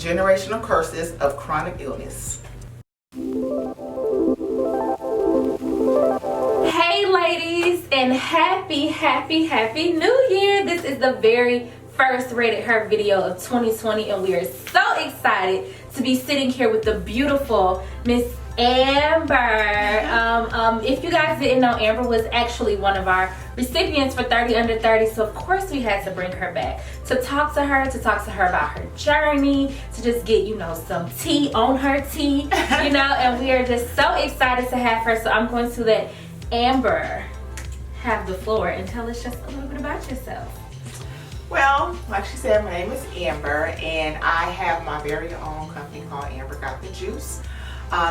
Generational Curses of Chronic Illness. Hey ladies, and happy new year. This is the very first Rated Her video of 2020, and we are so excited to be sitting here with the beautiful Miss Amber. If you guys didn't know, Amber was actually one of our recipients for 30 Under 30, so of course we had to bring her back to talk to her about her journey, to just get, you know, some tea on her tea, you know, and we are just so excited to have her. So I'm going to let Amber have the floor and tell us just a little bit about yourself. Well, like she said, my name is Amber, and I have my very own company called Ambergotthejuice.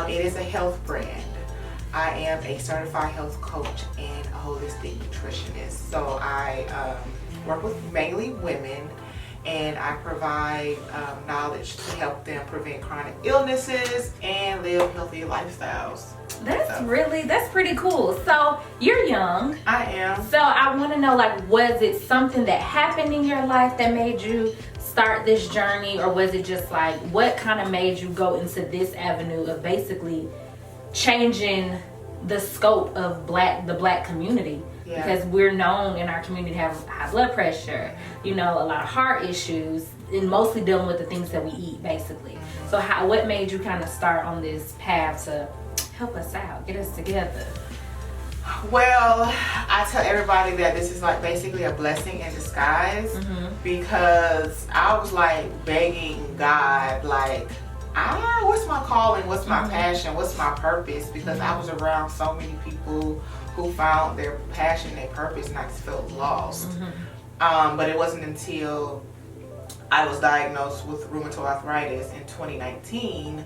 It is a health brand. I am a certified health coach and a holistic nutritionist. So I work with mainly women, and I provide knowledge to help them prevent chronic illnesses and live healthy lifestyles. That's pretty cool. So you're young. I am. So I want to know, like, was it something that happened in your life that made you start this journey, or was it just like, what kind of made you go into this avenue of basically changing the scope of the black community? Yeah. Because we're known in our community to have high blood pressure, you know, a lot of heart issues, and mostly dealing with the things that we eat, basically. So what made you kind of start on this path to help us out, get us together? Well, I tell everybody that this is like basically a blessing in disguise, because I was like begging God, like, what's my calling, what's my passion, what's my purpose, because I was around so many people who found their passion, their purpose, and I just felt lost. But it wasn't until I was diagnosed with rheumatoid arthritis in 2019,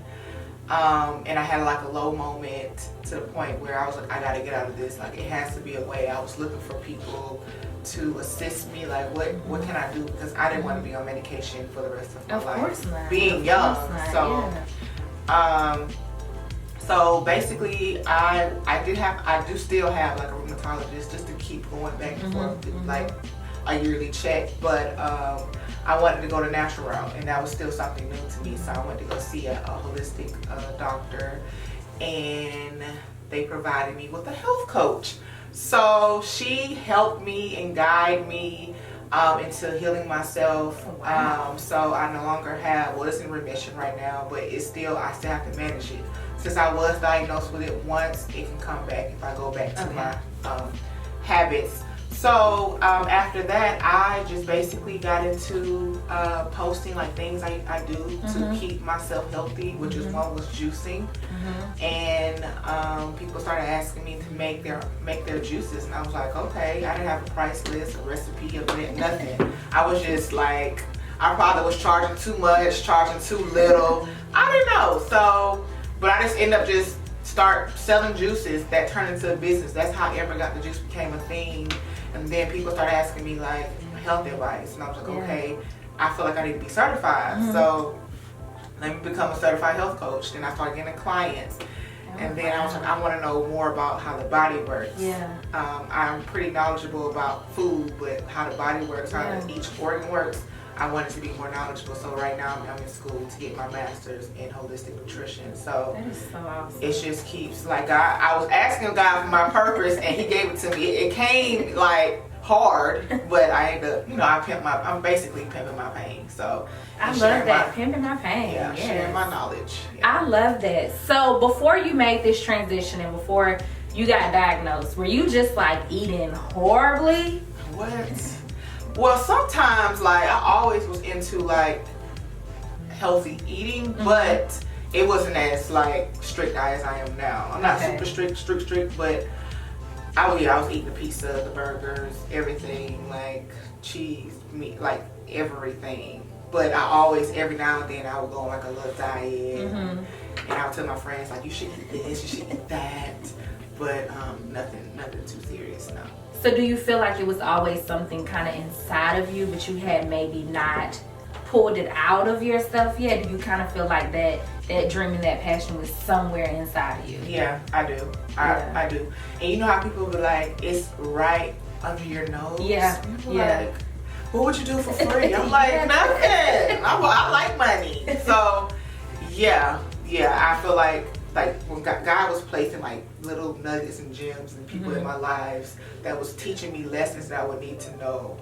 and I had like a low moment to the point where I was like, I gotta get out of this, like it has to be a way. I was looking for people to assist me, like what can I do, because I didn't want to be on medication for the rest of my life. Of course not. Being young. So basically I do still have like a rheumatologist just to keep going back and forth, like a yearly check, but I wanted to go the natural route, and that was still something new to me. So I went to go see a holistic doctor, and they provided me with a health coach. So she helped me and guided me into healing myself. So I no longer have, well, it's in remission right now, but I still have to manage it. Since I was diagnosed with it once, it can come back if I go back to my habits. So after that, I just basically got into posting like things I do to keep myself healthy, which is one was juicing, and people started asking me to make their juices, and I was like, okay. I didn't have a price list, a recipe of it, nothing. I was just like, I probably was charging too much, charging too little. I didn't know. So, but I just ended up just start selling juices that turned into a business. That's how Ambergotthejuice became a thing. And then people started asking me like health advice, and I was like, okay, I feel like I need to be certified, so let me become a certified health coach. Then I started getting clients, and then I was like, I want to know more about how the body works. I'm pretty knowledgeable about food, but how the body works, how each organ works, I wanted to be more knowledgeable. So right now I'm in school to get my master's in holistic nutrition. So that is so awesome. It just keeps like, I was asking God for my purpose, and He gave it to me. It came like hard, but I ended up, you know, I'm basically pimping my pain. So I love that, pimping my pain. Yeah, sharing my knowledge. I love that. So before you made this transition and before you got diagnosed, were you just like eating horribly? What? Well, sometimes, like, I always was into like healthy eating, but it wasn't as like strict as I am now. I'm not super strict, but I was eating the pizza, the burgers, everything, like cheese, meat, like everything. But I always, every now and then, I would go on like a little diet, and I would tell my friends like, you should eat this, you should eat that, but nothing too serious, no. So do you feel like it was always something kind of inside of you, but you had maybe not pulled it out of yourself yet? Do you kind of feel like that dream and that passion was somewhere inside of you? Yeah, I do. I do. And you know how people be like, it's right under your nose? Yeah. Like, what would you do for free? I'm like, nothing. I like money. So, yeah, I feel like when God was placing like little nuggets and gems and people in my lives that was teaching me lessons that I would need to know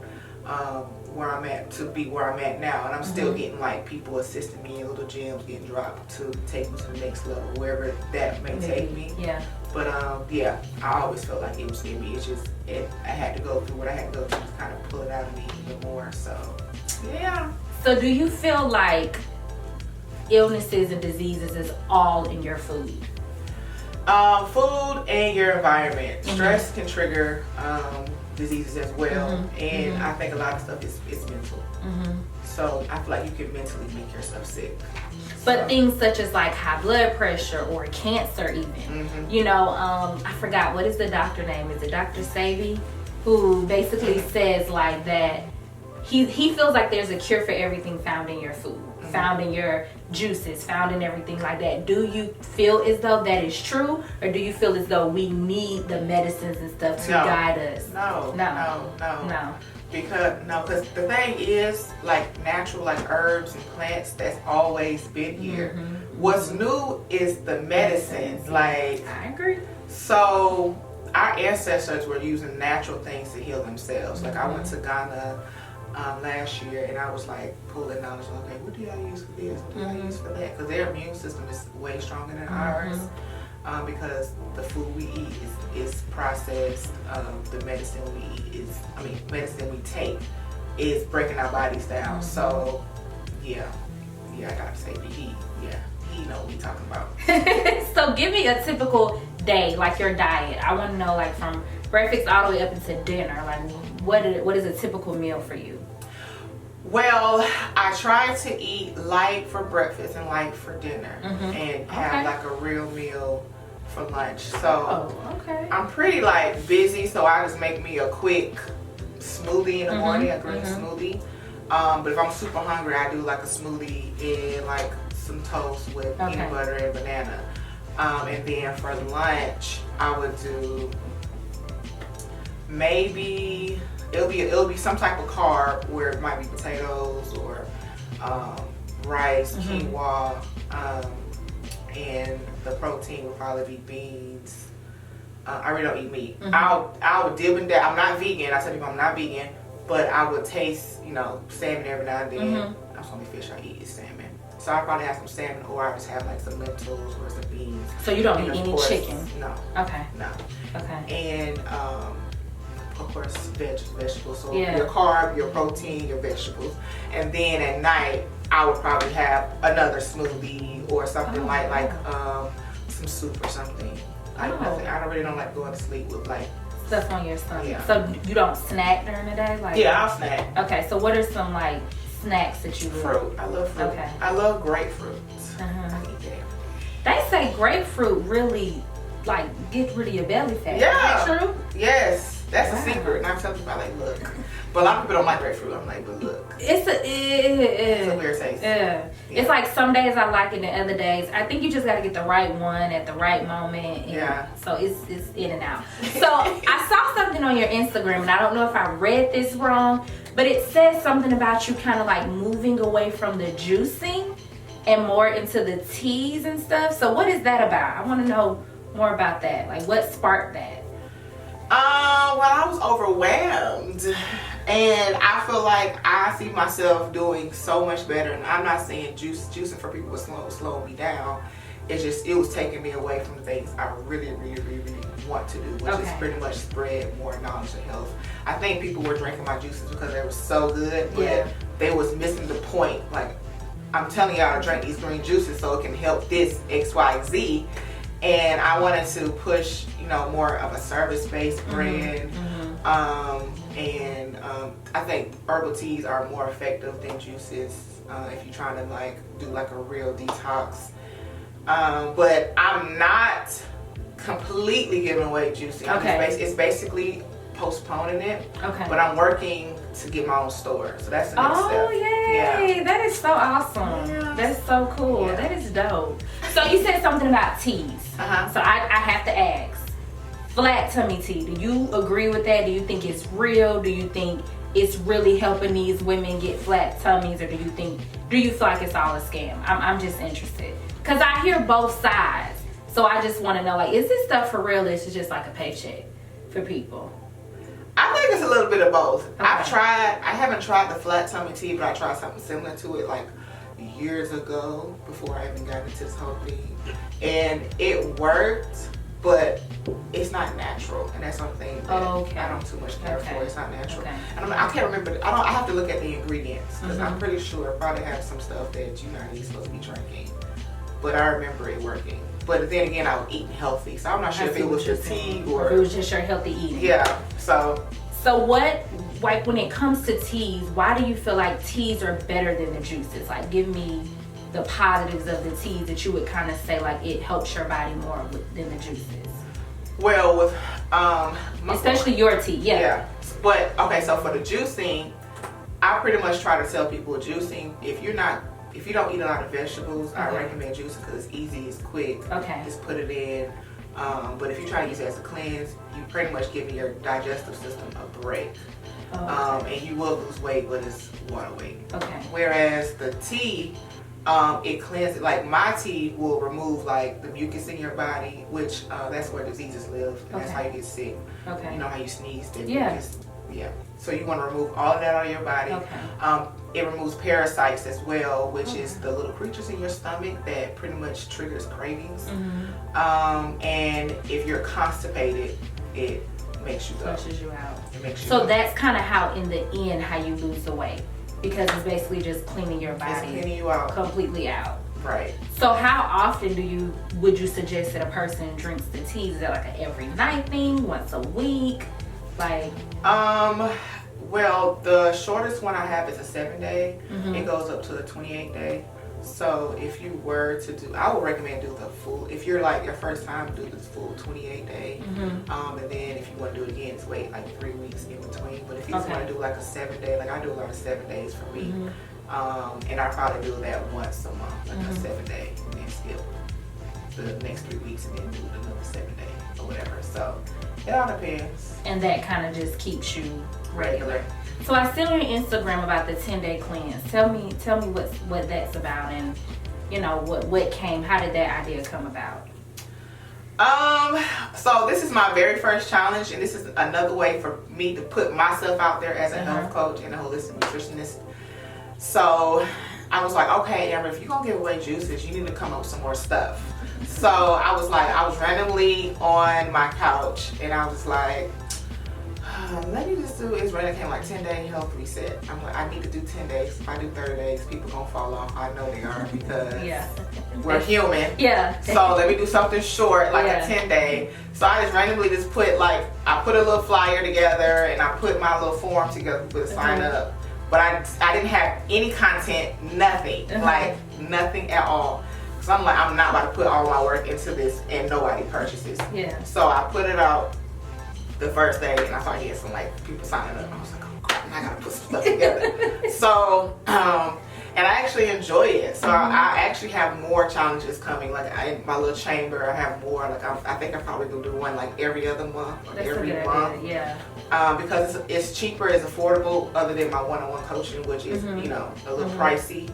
where I'm at to be where I'm at now. And I'm still getting like people assisting me in little gems getting dropped to take me to the next level, wherever that may take me. Yeah. But I always felt like it was in me. I had to go through what I had to go through to kind of pull it out of me even more. So, yeah. So do you feel like illnesses and diseases is all in your food? Food and your environment. Stress can trigger diseases as well. And I think a lot of stuff is mental. So I feel like you can mentally make yourself sick. But things such as like high blood pressure or cancer even, you know, I forgot, what is the doctor name? Is it Dr. Savy? Who basically says like that he feels like there's a cure for everything found in your food, found in your juices, found in everything like that. Do you feel as though that is true, or do you feel as though we need the medicines and stuff to guide us? No. Because the thing is, like natural, like herbs and plants, that's always been here. What's new is the medicines. Like, I agree. So our ancestors were using natural things to heal themselves. Like I went to Ghana last year, and I was like pulling knowledge. Okay, what do y'all use for this? What do y'all use for that? Because their immune system is way stronger than ours. Because the food we eat is processed. The medicine medicine we take is breaking our bodies down. So, I gotta say, he know what we talking about. So give me a typical day, like your diet. I want to know, like from breakfast all the way up into dinner. Like, what is a typical meal for you? Well, I try to eat light for breakfast and light for dinner, and have like a real meal for lunch. So I'm pretty like busy, so I just make me a quick smoothie in the morning, a green smoothie. But if I'm super hungry, I do like a smoothie and like some toast with peanut butter and banana. And then for lunch, I would do maybe it'll be some type of carb, where it might be potatoes or rice, quinoa, and the protein would probably be beans. I really don't eat meat. I would dip in that. I'm not vegan. I tell people I'm not vegan, but I would taste, salmon every now and then. That's the only fish I eat is salmon. So I probably have some salmon, or I just have like some lentils or some beans. So you don't eat any chicken? No. Okay. No. Okay. And of course, vegetables. So your carb, your protein, your vegetables. And then at night, I would probably have another smoothie or something like some soup or something. Like nothing. I really don't like going to sleep with like stuff on your stomach. So you don't snack during the day? Like, yeah, I'll snack. Okay, so what are some like snacks that you Fruit. I love fruit. Okay. I love grapefruit. I eat that. They say grapefruit really like get rid of your belly fat. Yeah. Is that true? Yes. That's a secret. And I'm telling people, like, look. But a lot of people don't like grapefruit. I'm like, but look. It's a weird taste. It's like some days I like it and other days. I think you just got to get the right one at the right moment. And so it's in and out. So I saw something on your Instagram, and I don't know if I read this wrong, but it says something about you kind of like moving away from the juicing and more into the teas and stuff. So what is that about? I want to know more about that. Like, what sparked that? Well, I was overwhelmed, and I feel like I see myself doing so much better. And I'm not saying juicing for people was slowing me down. It was taking me away from the things I really want to do, which is pretty much spread more knowledge of health. I think people were drinking my juices because they were so good, but they was missing the point. Like, I'm telling y'all to drink these green juices so it can help this X, Y, Z. And I wanted to push, more of a service-based brand. I think herbal teas are more effective than juices if you're trying to like do like a real detox. But I'm not completely giving away juicing. It's basically postponing it. But I'm working to get my own store. So that's the next step. Oh, yay! Yeah. That is so awesome. Yeah. That's so cool. Yeah. That is dope. So you said something about teas. So I have to ask. Flat tummy tea. Do you agree with that? Do you think it's real? Do you think it's really helping these women get flat tummies, or do you feel like it's all a scam? I'm just interested, because I hear both sides. So I just want to know, like, is this stuff for real, or is it just like a paycheck for people? I think it's a little bit of both. Okay. I haven't tried the flat tummy tea, but I tried something similar to it like years ago before I even got into this whole thing. And it worked, but it's not natural. And that's something that I don't too much care for. It's not natural. Okay. And I can't remember, I have to look at the ingredients, because I'm pretty sure it probably has some stuff that you're not even supposed to be drinking. But I remember it working. But then again, I was eating healthy, so I'm not sure if it was the tea or if it was just your healthy eating. Yeah, so what, like, when it comes to teas, why do you feel like teas are better than the juices? Like, give me the positives of the teas that you would kind of say, like, it helps your body more than the juices. Well, with especially your tea, yeah. But okay, so for the juicing, I pretty much try to tell people juicing, if you don't eat a lot of vegetables, I recommend juicing because it's easy, it's quick. Okay. Just put it in. But if you try to use it as a cleanse, you pretty much giving your digestive system a break. And you will lose weight, but it's water weight. Okay. Whereas the tea, it cleanses. Like, my tea will remove like the mucus in your body, which that's where diseases live, and that's how you get sick. Okay. You know how you sneeze, mucus. Yeah. So you want to remove all of that out of your body. Okay. It removes parasites as well, which is the little creatures in your stomach that pretty much triggers cravings. And if you're constipated, it makes you go. Flushes you out. It makes you so go. That's kind of how, in the end, how you lose the weight, because it's basically just cleaning your body. It's cleaning you out. Completely out. Right. So how often would you suggest that a person drinks the tea? Is that like an every night thing, once a week? Like, well, the shortest one I have is a 7-day. It goes up to the 28-day. So if you were to do, I would recommend do the full. If you're like your first time, do the full 28-day. And then if you want to do it again, just wait like 3 weeks in between. But if you just want to do like a 7-day, like I do a lot of 7 days for me, and I probably do that once a month, like a 7-day, and then skip the next 3 weeks and then do another 7-day or whatever. So it all depends. And that kind of just keeps you regular. So I see on your Instagram about the 10-day cleanse. Tell me what that's about, and you know how did that idea come about? So this is my very first challenge, and this is another way for me to put myself out there as a health coach and a holistic nutritionist. So I was like, okay, Amber, if you're gonna give away juices, you need to come up with some more stuff. So I was randomly on my couch, and I was like, let me just do, it's random, came like 10-day health reset. I'm like, I need to do 10 days. If I do 30 days, people gonna fall off. I know they are, because we're human. Yeah. So let me do something short, like a 10-day. So I just randomly just put I put a little flyer together, and I put my little form together for the sign up. But I didn't have any content, nothing, like nothing at all. So I'm like, I'm not about to put all my work into this and nobody purchases. Yeah. So I put it out the first day, and I started getting some people signing up. I was like, oh crap, I gotta put some stuff together. So, and I actually enjoy it. So I actually have more challenges coming. Like in my little chamber, I have more. Like I think I probably will do one like every other month or every month. Idea. Yeah. Because it's cheaper, it's affordable, other than my one-on-one coaching, which is a little pricey,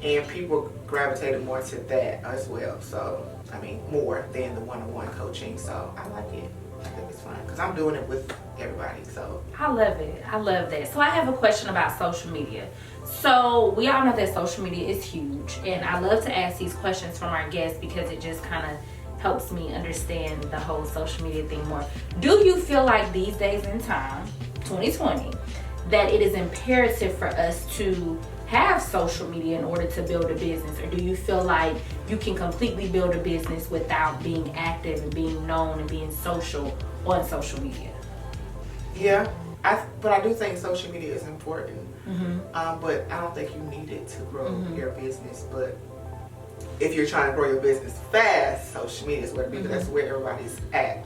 and people gravitated more to that as well. So I mean, more than the one-on-one coaching. So I like it. I think it's fun because I'm doing it with everybody. So I love it. I love that. So I have a question about social media. So we all know that social media is huge, and I love to ask these questions from our guests because it just kind of helps me understand the whole social media thing more. Do you feel like these days in time, 2020, that it is imperative for us to have social media in order to build a business, or do you feel like you can completely build a business without being active and being known and being social on social media? Yeah, but I do think social media is important, but I don't think you need it to grow your business. But if you're trying to grow your business fast, social media is where that's where everybody's at.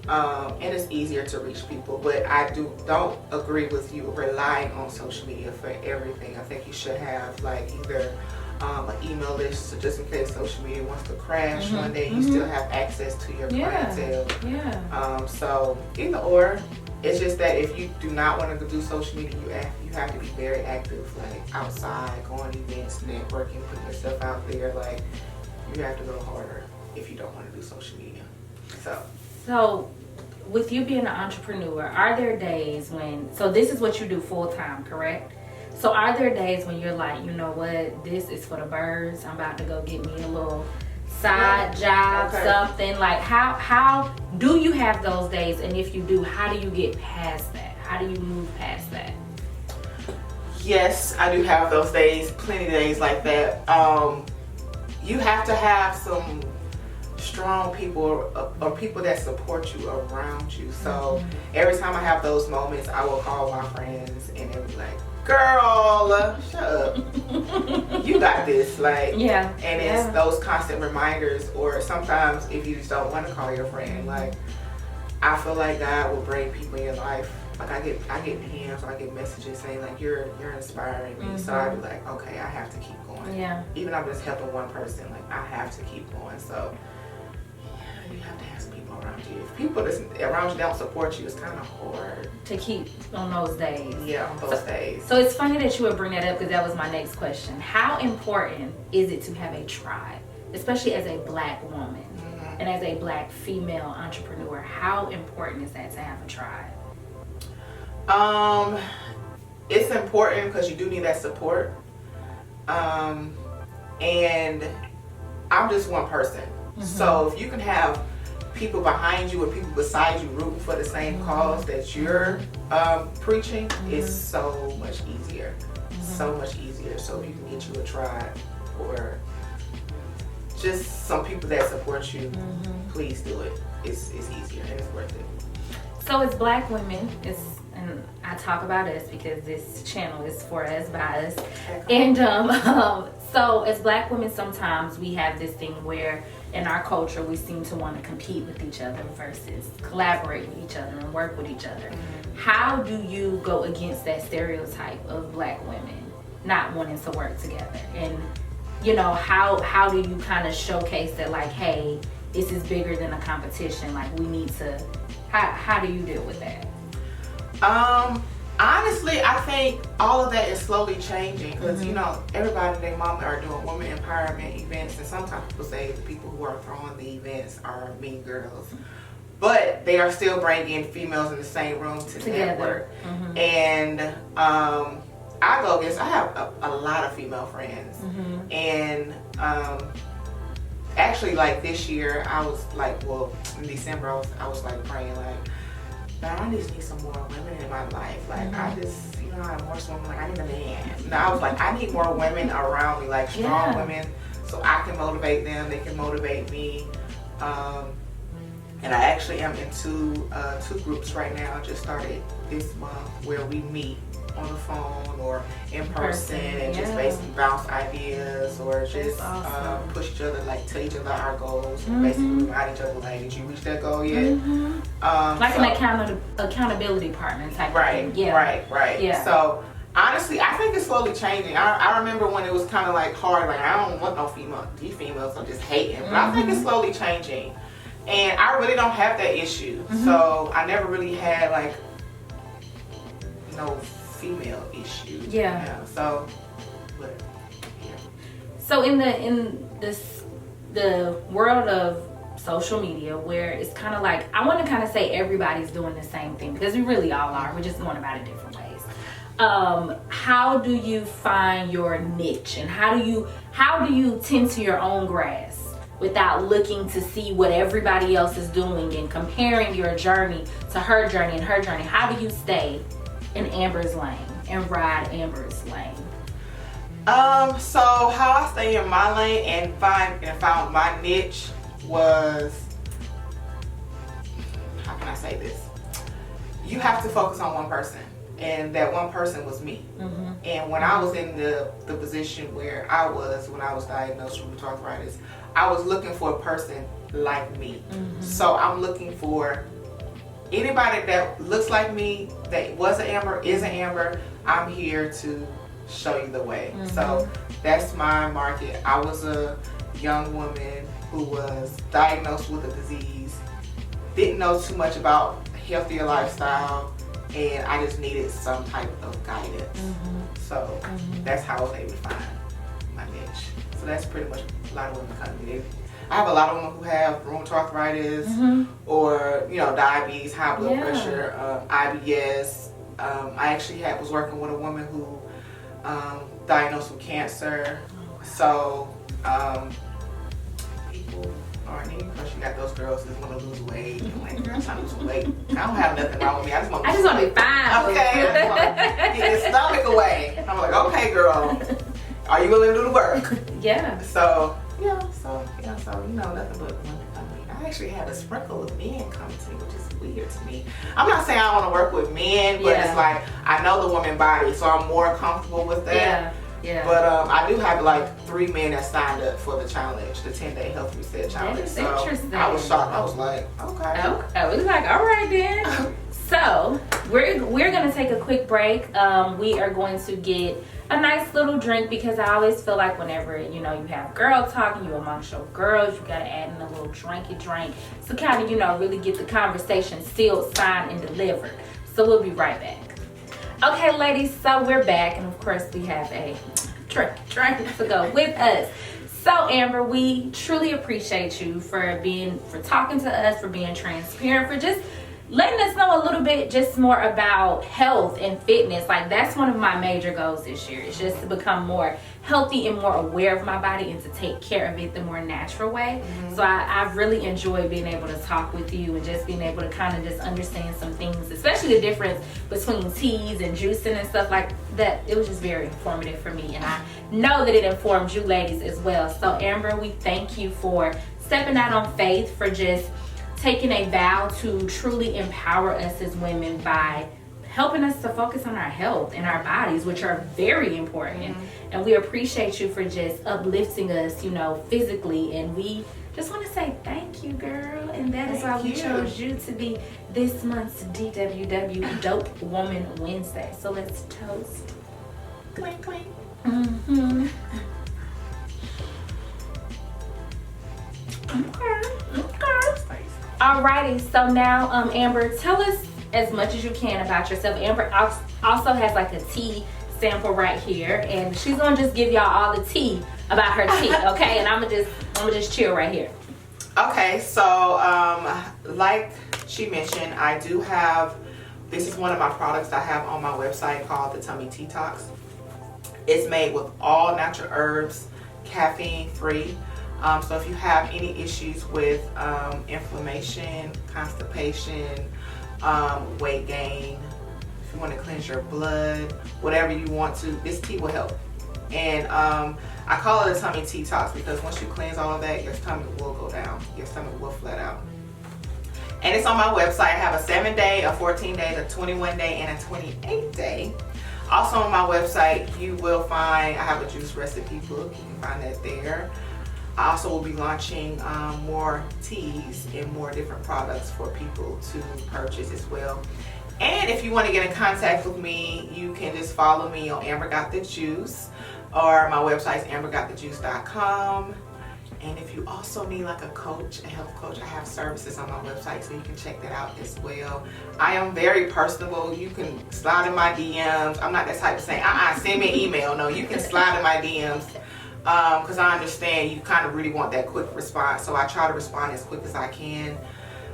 And it's easier to reach people, but I don't agree with you relying on social media for everything. I think you should have either an email list, so just in case social media wants to crash one day, you still have access to your clientele. So either or. It's just that if you do not want to do social media, you have to be very active, like outside, going to events, networking, putting yourself out there. Like, you have to go harder if you don't want to do social media. So with you being an entrepreneur, are there days when, so this is what you do full time, correct? So are there days when you're like, you know what, this is for the birds, I'm about to go get me a little side job, something? Like, how do you have those days? And if you do, how do you get past that? How do you move past that? Yes, I do have those days, plenty of days like that. You have to have some strong people or people that support you around you. So every time I have those moments, I will call my friends and they'll be like, girl, shut up. You got this. Like, and it's those constant reminders, or sometimes if you just don't want to call your friend, like, I feel like God will bring people in your life. Like, I get DMs or I get messages saying like, you're inspiring me. So I be like, okay, I have to keep going. Even if I'm just helping one person, like, I have to keep going. So you have to have some people around you. If people that's around you don't support you, it's kind of hard to keep on those days. On those days. So it's funny that you would bring that up, because that was my next question. How important is it to have a tribe, especially as a Black woman and as a Black female entrepreneur? How important is that to have a tribe? It's important because you do need that support. And I'm just one person. So if you can have people behind you or people beside you rooting for the same cause that you're preaching, it's so much easier. So much easier. So if you can get you a tribe or just some people that support you, please do it. It's easier and it's worth it. So as Black women, and I talk about us because this channel is for us, by us. And so as Black women, sometimes we have this thing where in our culture we seem to want to compete with each other versus collaborate with each other and work with each other. How do you go against that stereotype of Black women not wanting to work together? And you know, how do you kind of showcase that, like, hey, this is bigger than a competition, like we need to, how do you deal with that? Honestly, I think all of that is slowly changing because, you know, everybody and their mama are doing women empowerment events, and sometimes people say the people who are throwing the events are mean girls. But they are still bringing females in the same room to network. And I go against, I have a lot of female friends. And actually, like this year, I was like, well, in December, I was like praying like, man, I just need some more women in my life. Like, I just, you know, I'm more women, like, I need a man. And I was like, I need more women around me, like strong women, so I can motivate them, they can motivate me. And I actually am in two groups right now. Just started this month where we meet on the phone or in person and just basically bounce ideas or just push each other, like tell each other our goals, basically remind each other, like, did you reach that goal yet? Like an accountability partner type of thing. Right. So honestly, I think it's slowly changing. I remember when it was kind of like hard, like I don't want no female, these females are just hating, but I think it's slowly changing. And I really don't have that issue. So I never really had like no female issue. So, but so in the world of social media, where it's kind of like, I want to kind of say everybody's doing the same thing because we really all are. We're just going about it different ways. How do you find your niche, and how do you tend to your own grass without looking to see what everybody else is doing and comparing your journey to her journey and her journey? How do you stay in Amber's lane and ride Amber's lane? So how I stay in my lane and found my niche was, how can I say this? You have to focus on one person, and that one person was me. And when I was in the position where I was when I was diagnosed with rheumatoid arthritis, I was looking for a person like me. So I'm looking for anybody that looks like me, that was an Amber, is an Amber. I'm here to show you the way. So that's my market. I was a young woman who was diagnosed with a disease, didn't know too much about healthier lifestyle, and I just needed some type of guidance. So that's how I was able to find my niche. So that's pretty much a lot of women come to me. I have a lot of women who have rheumatoid arthritis or, you know, diabetes, high blood pressure, IBS. I actually was working with a woman who diagnosed with cancer. So people aren't even, because you got those girls that want to lose weight. I'm like, girl, I'm trying to lose weight. I don't have nothing wrong with me. I just want to be fine. Okay, I just want to get your stomach away. I'm like, okay, girl, are you willing to do the work? Yeah. So you know, nothing but women come to me. I actually had a sprinkle of men come to me, which is weird to me. I'm not saying I want to work with men, but it's like I know the woman body, so I'm more comfortable with that. Yeah. But I do have like 3 men that signed up for the challenge, the 10-day health reset challenge. That is so interesting. I was shocked. I was like, okay. I was like, all right then. So we're gonna take a quick break. We are going to get a nice little drink, because I always feel like whenever, you know, you have girl talking, you amongst your girls, you gotta add in a little drinky drink to kind of, you know, really get the conversation sealed, signed, and delivered. So we'll be right back. Okay, ladies, so we're back, and of course we have a drink to go with us. So Amber, we truly appreciate you for talking to us, for being transparent, for just letting us know a little bit just more about health and fitness. Like, that's one of my major goals this year. It's just to become more healthy and more aware of my body and to take care of it the more natural way. So I've really enjoyed being able to talk with you and just being able to kind of just understand some things, especially the difference between teas and juicing and stuff like that. It was just very informative for me, and I know that it informed you ladies as well. So Amber, we thank you for stepping out on faith, for just taking a vow to truly empower us as women by helping us to focus on our health and our bodies, which are very important. And we appreciate you for just uplifting us, you know, physically. And we just want to say thank you, girl. And that is why we chose you to be this month's DWW Dope Woman Wednesday. So let's toast. Clink, clink. Okay. Alrighty, so now Amber, tell us as much as you can about yourself. Amber also has like a tea sample right here, and she's gonna just give y'all all the tea about her tea, okay? And I'm gonna just chill right here. Okay, so like she mentioned, I do have, this is one of my products I have on my website called the Tummy Detox. It's made with all natural herbs, caffeine free. So if you have any issues with inflammation, constipation, weight gain, if you want to cleanse your blood, whatever you want to, this tea will help. And I call it a tummy detox because once you cleanse all of that, your stomach will go down. Your stomach will flat out. And it's on my website. I have a 7-day, a 14-day, a 21-day, and a 28-day. Also on my website, you will find, I have a juice recipe book. You can find that there. I also will be launching more teas and more different products for people to purchase as well. And if you want to get in contact with me, you can just follow me on Ambergotthejuice, or my website is ambergotthejuice.com. And if you also need like a coach, a health coach, I have services on my website, so you can check that out as well. I am very personable. You can slide in my DMs. I'm not that type of saying, send me an email. No, you can slide in my DMs. Because I understand you kind of really want that quick response, so I try to respond as quick as I can.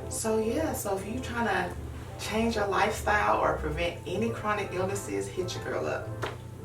So yeah, so if you're trying to change your lifestyle or prevent any chronic illnesses, hit your girl up.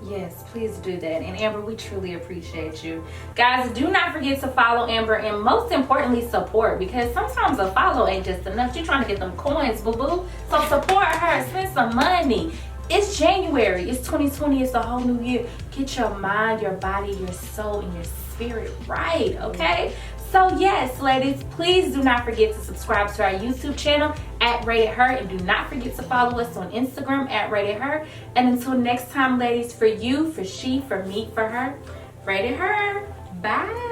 Yes, please do that. And Amber, we truly appreciate you. Guys, do not forget to follow Amber, and most importantly, support, because sometimes a follow ain't just enough. You're trying to get them coins, boo-boo. So support her, spend some money. It's January, it's 2020, it's a whole new year. Get your mind, your body, your soul, and your spirit right, okay? So yes, ladies, please do not forget to subscribe to our YouTube channel at rateddher, and do not forget to follow us on Instagram at rateddher. And until next time, ladies, for you, for she, for me, for her, rateddher. Bye.